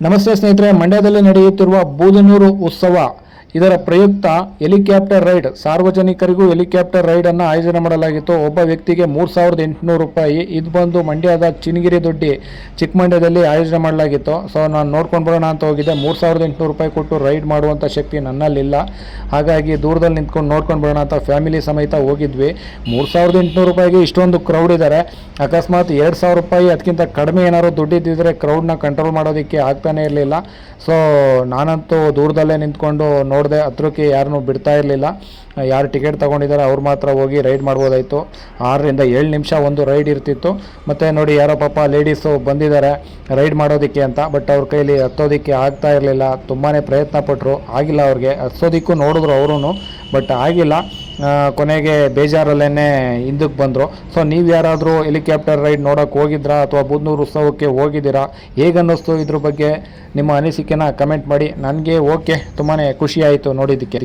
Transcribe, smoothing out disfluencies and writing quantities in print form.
ನಮಸ್ತೆ ಸ್ನೇಹಿತರೆ, ಮಂಡ್ಯದಲ್ಲಿ ನಡೆಯುತ್ತಿರುವ ಬೂದನೂರು ಉತ್ಸವ ಇದರ ಪ್ರಯುಕ್ತ ಹೆಲಿಕಾಪ್ಟರ್ ರೈಡ್, ಸಾರ್ವಜನಿಕರಿಗೂ ಹೆಲಿಕಾಪ್ಟರ್ ರೈಡ್ ಅನ್ನು ಆಯೋಜನೆ ಮಾಡಲಾಗಿತ್ತು. ಒಬ್ಬ ವ್ಯಕ್ತಿಗೆ 3800 ರೂಪಾಯಿ. ಇದು ಬಂದು ಮಂಡ್ಯದ ಚಿನ್ನಗಿರಿ ದೊಡ್ಡಿ ಚಿಕ್ಕಮಂಡ್ಯದಲ್ಲಿ ಆಯೋಜನೆ ಮಾಡಲಾಗಿತ್ತು. ಸೊ ನಾನು ನೋಡ್ಕೊಂಡು ಬರೋಣ ಅಂತ ಹೋಗಿದ್ದೆ. 3800 ರೂಪಾಯಿ ಕೊಟ್ಟು ರೈಡ್ ಮಾಡುವಂಥ ಶಕ್ತಿ ನನ್ನಲ್ಲಿಲ್ಲ. ಹಾಗಾಗಿ ದೂರದಲ್ಲಿ ನಿಂತ್ಕೊಂಡು ನೋಡ್ಕೊಂಡು ಬರೋಣ ಅಂತ ಫ್ಯಾಮಿಲಿ ಸಮೇತ ಹೋಗಿದ್ವಿ. 3800 ರೂಪಾಯಿಗೆ ಇಷ್ಟೊಂದು ಕ್ರೌಡ್ ಇದ್ದಾರೆ. ಅಕಸ್ಮಾತ್ 2000 ರೂಪಾಯಿ ಅದಕ್ಕಿಂತ ಕಡಿಮೆ ಏನಾದ್ರು ದುಡ್ಡಿದ್ದಿದ್ರೆ ಕ್ರೌಡ್ನ ಕಂಟ್ರೋಲ್ ಮಾಡೋದಕ್ಕೆ ಆಗ್ತಾನೆ ಇರಲಿಲ್ಲ. ಸೊ ನಾನಂತೂ ದೂರದಲ್ಲೇ ನಿಂತ್ಕೊಂಡು ನೋಡಿದೆ. ಹತ್ರಕ್ಕೆ ಯಾರನ್ನೂ ಬಿಡ್ತಾ ಇರಲಿಲ್ಲ. ಯಾರು ಟಿಕೆಟ್ ತೊಗೊಂಡಿದ್ದಾರೆ ಅವ್ರು ಮಾತ್ರ ಹೋಗಿ ರೈಡ್ ಮಾಡ್ಬೋದಾಯಿತು. 6 ರಿಂದ 7 ನಿಮಿಷ ಒಂದು ರೈಡ್ ಇರ್ತಿತ್ತು. ಮತ್ತು ನೋಡಿ, ಯಾರೋ ಪಾಪ ಲೇಡೀಸು ಬಂದಿದ್ದಾರೆ ರೈಡ್ ಮಾಡೋದಕ್ಕೆ ಅಂತ. ಬಟ್ ಅವ್ರ ಕೈಲಿ ಹತ್ತೋದಕ್ಕೆ ಆಗ್ತಾ ಇರಲಿಲ್ಲ. ತುಂಬಾ ಪ್ರಯತ್ನ ಪಟ್ಟರು, ಆಗಿಲ್ಲ ಅವ್ರಿಗೆ. ಹತ್ಸೋದಕ್ಕೂ ನೋಡಿದ್ರು ಅವರು, ಬಟ್ ಆಗಿಲ್ಲ. ಕೊನೆಗೆ ಬೇಜಾರಲ್ಲೇ ಹಿಂದಕ್ಕೆ ಬಂದರು. ಸೊ ನೀವು ಯಾರಾದರೂ ಹೆಲಿಕಾಪ್ಟರ್ ರೈಡ್ ನೋಡೋಕ್ಕೆ ಹೋಗಿದ್ರಾ ಅಥವಾ ಬೂದನೂರು ಉತ್ಸವಕ್ಕೆ ಹೋಗಿದ್ದೀರಾ? ಹೇಗನ್ನಿಸ್ತು? ಇದ್ರ ಬಗ್ಗೆ ನಿಮ್ಮ ಅನಿಸಿಕೆನ ಕಮೆಂಟ್ ಮಾಡಿ. ನನಗೆ ತುಂಬಾ ಖುಷಿ ಆಯಿತು ನೋಡಿದ್ದಕ್ಕೆ.